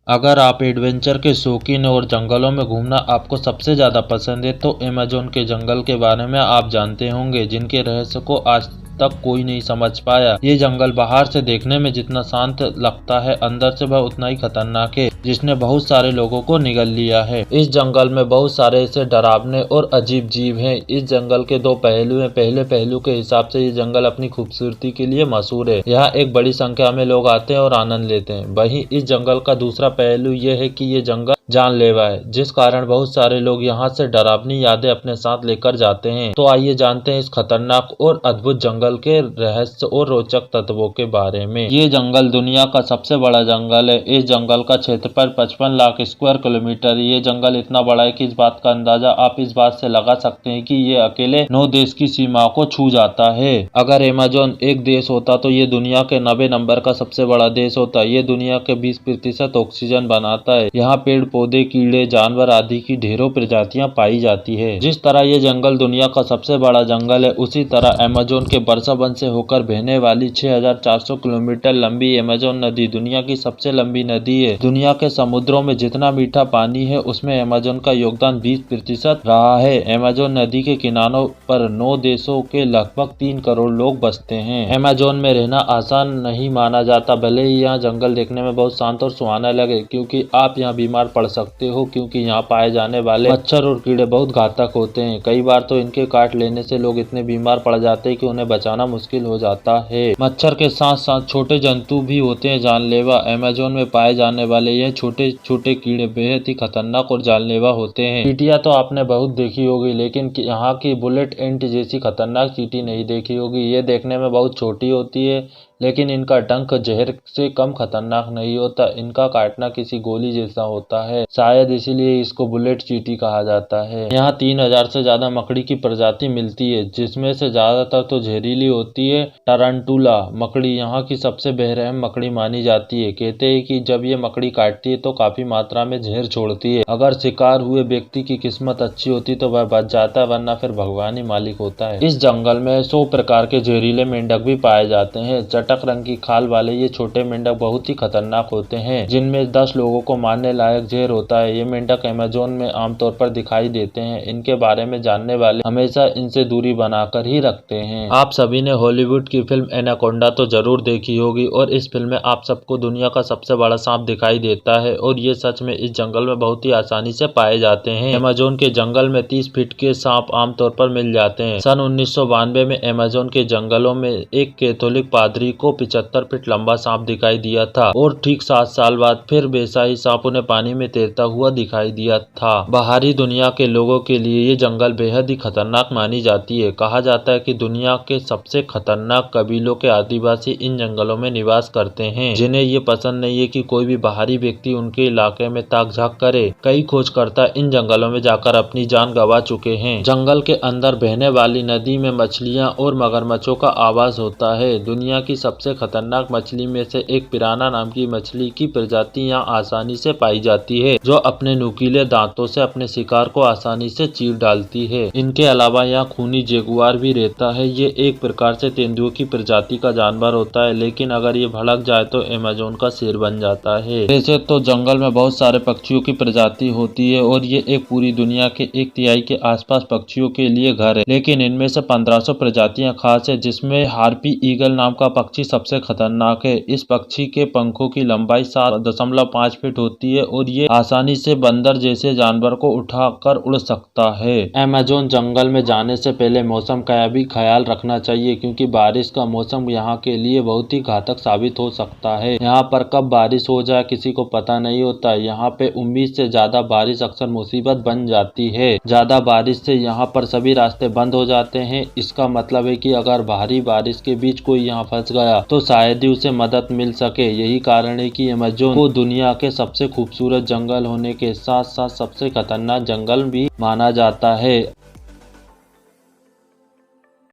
अगर आप एडवेंचर के शौकीन और जंगलों में घूमना आपको सबसे ज़्यादा पसंद है तो अमेज़न के जंगल के बारे में आप जानते होंगे, जिनके रहस्य को आज तक कोई नहीं समझ पाया। ये जंगल बाहर से देखने में जितना शांत लगता है, अंदर से वह उतना ही खतरनाक है, जिसने बहुत सारे लोगों को निगल लिया है। इस जंगल में बहुत सारे ऐसे डरावने और अजीब जीव हैं। इस जंगल के दो पहलू हैं। पहले पहलू के हिसाब से ये जंगल अपनी खूबसूरती के लिए मशहूर है। यहाँ एक बड़ी संख्या में लोग आते हैं और आनंद लेते हैं। वहीं इस जंगल का दूसरा पहलू ये है कि ये जंगल जानलेवा है, जिस कारण बहुत सारे लोग यहाँ से डरावनी यादें अपने साथ लेकर जाते हैं। तो आइए जानते हैं इस खतरनाक और अद्भुत जंगल के रहस्य और रोचक तत्वों के बारे में। ये जंगल दुनिया का सबसे बड़ा जंगल है। इस जंगल का क्षेत्रफल 55 लाख स्क्वायर किलोमीटर। ये जंगल इतना बड़ा है कि इस बात का अंदाजा आप इस बात से लगा सकते हैं कि ये अकेले 9 देश की सीमा को छू जाता है। अगर अमेज़न एक देश होता तो ये दुनिया के 90 नंबर का सबसे बड़ा देश होता। ये दुनिया के 20% ऑक्सीजन बनाता है। यहाँ पेड़ पौधे, कीड़े, जानवर आदि की ढेरों प्रजातियां पाई जाती है। जिस तरह ये जंगल दुनिया का सबसे बड़ा जंगल है, उसी तरह अमेज़न के वर्षावन से होकर बहने वाली 6400 किलोमीटर लंबी अमेज़न नदी दुनिया की सबसे लंबी नदी है। दुनिया के समुद्रों में जितना मीठा पानी है, उसमें अमेज़न का योगदान 20% रहा है। अमेज़न नदी के किनारों पर 9 देशों के लगभग 3 करोड़ लोग बसते हैं। अमेज़न में रहना आसान नहीं माना जाता। भले ही यहाँ जंगल देखने में बहुत शांत और सुहाना लगे, क्योंकि आप यहाँ बीमार पड़ सकते हो, क्योंकि यहाँ पाए जाने वाले मच्छर और कीड़े बहुत घातक होते हैं। कई बार तो इनके काट लेने से लोग इतने बीमार पड़ जाते हैं कि उन्हें बचाना मुश्किल हो जाता है। मच्छर के साथ साथ छोटे जंतु भी होते हैं जानलेवा। अमेज़न में पाए जाने वाले यह छोटे छोटे कीड़े बेहद ही खतरनाक और जानलेवा होते हैं। चींटियां तो आपने बहुत देखी होगी, लेकिन यहाँ की बुलेट एंट जैसी खतरनाक चींटी नहीं देखी होगी। ये देखने में बहुत छोटी होती है, लेकिन इनका डंक जहर से कम खतरनाक नहीं होता। इनका काटना किसी गोली जैसा होता है, शायद इसीलिए इसको बुलेट चींटी कहा जाता है। यहाँ 3000 से ज्यादा मकड़ी की प्रजाति मिलती है, जिसमें से ज्यादातर तो जहरीली होती है। टारंटुला मकड़ी यहाँ की सबसे बेरहम मकड़ी मानी जाती है। कहते हैं कि जब ये मकड़ी काटती है तो काफी मात्रा में जहर छोड़ती है। अगर शिकार हुए व्यक्ति की किस्मत अच्छी होती तो वह बच जाता है, वरना फिर भगवान ही मालिक होता है। इस जंगल में 100 प्रकार के जहरीले मेंढक भी पाए जाते हैं। चटक रंग की खाल वाले ये छोटे मेंढक बहुत ही खतरनाक होते हैं, जिनमें 10 लोगों को मारने लायक जहर होता है। ये मेंढक अमेज़न में आमतौर पर दिखाई देते हैं। इनके बारे में जानने वाले हमेशा इनसे दूरी बनाकर ही रखते हैं। आप सभी ने हॉलीवुड की फिल्म एनाकोंडा तो जरूर देखी होगी, और इस फिल्म में आप सबको दुनिया का सबसे बड़ा सांप दिखाई देता है, और ये सच में इस जंगल में बहुत ही आसानी से पाए जाते हैं। अमेज़न के जंगल में 30 फीट के सांप आमतौर पर मिल जाते हैं। सन 1992 में अमेज़न के जंगलों में एक कैथोलिक पादरी को 75 फीट लंबा सांप दिखाई दिया था, और ठीक 7 साल बाद फिर वैसा ही सांप उन्हें पानी में तैरता हुआ दिखाई दिया था। बाहरी दुनिया के लोगों के लिए ये जंगल बेहद ही खतरनाक मानी जाती है। कहा जाता है कि दुनिया के सबसे खतरनाक कबीलों के आदिवासी इन जंगलों में निवास करते हैं, जिन्हें ये पसंद नहीं है कि कोई भी बाहरी व्यक्ति उनके इलाके में ताक झाक करे। कई खोजकर्ता इन जंगलों में जाकर अपनी जान गंवा चुके हैं। जंगल के अंदर बहने वाली नदी में मछलियां और मगरमच्छों का आवाज होता है। दुनिया की सबसे खतरनाक मछली में से एक पिराना नाम की मछली की प्रजाति यहाँ आसानी से पाई जाती है, जो अपने नुकीले दांतों से अपने शिकार को आसानी से चीर डालती है। इनके अलावा यहाँ खूनी जगुआर भी रहता है। ये एक प्रकार से तेंदुओं की प्रजाति का जानवर होता है, लेकिन अगर ये भड़क जाए तो अमेज़न का शेर बन जाता है। वैसे तो जंगल में बहुत सारे पक्षियों की प्रजाति होती है, और ये एक पूरी दुनिया के 1/3 के आसपास पक्षियों के लिए घर है, लेकिन इनमें से 1500 प्रजातियां खास है, जिसमें हार्पी ईगल नाम का पक्षी सबसे खतरनाक है। इस पक्षी के पंखों की लंबाई 7.5 फीट होती है, और ये आसानी से बंदर जैसे जानवर को उठाकर उड़ सकता है। अमेज़न जंगल में जाने से पहले मौसम का भी ख्याल रखना चाहिए, क्योंकि बारिश का मौसम यहाँ के लिए बहुत ही घातक साबित हो सकता है। यहाँ पर कब बारिश हो जाए किसी को पता नहीं होता। यहाँ पे उम्मीद से ज्यादा बारिश अक्सर मुसीबत बन जाती है। ज्यादा बारिश से यहाँ पर सभी रास्ते बंद हो जाते हैं। इसका मतलब है कि अगर भारी बारिश के बीच कोई यहाँ फंस गया तो शायद ही उसे मदद मिल सके। यही कारण है कि अमेज़न को दुनिया के सबसे खूबसूरत जंगल होने के साथ साथ सबसे खतरनाक जंगल भी माना जाता है।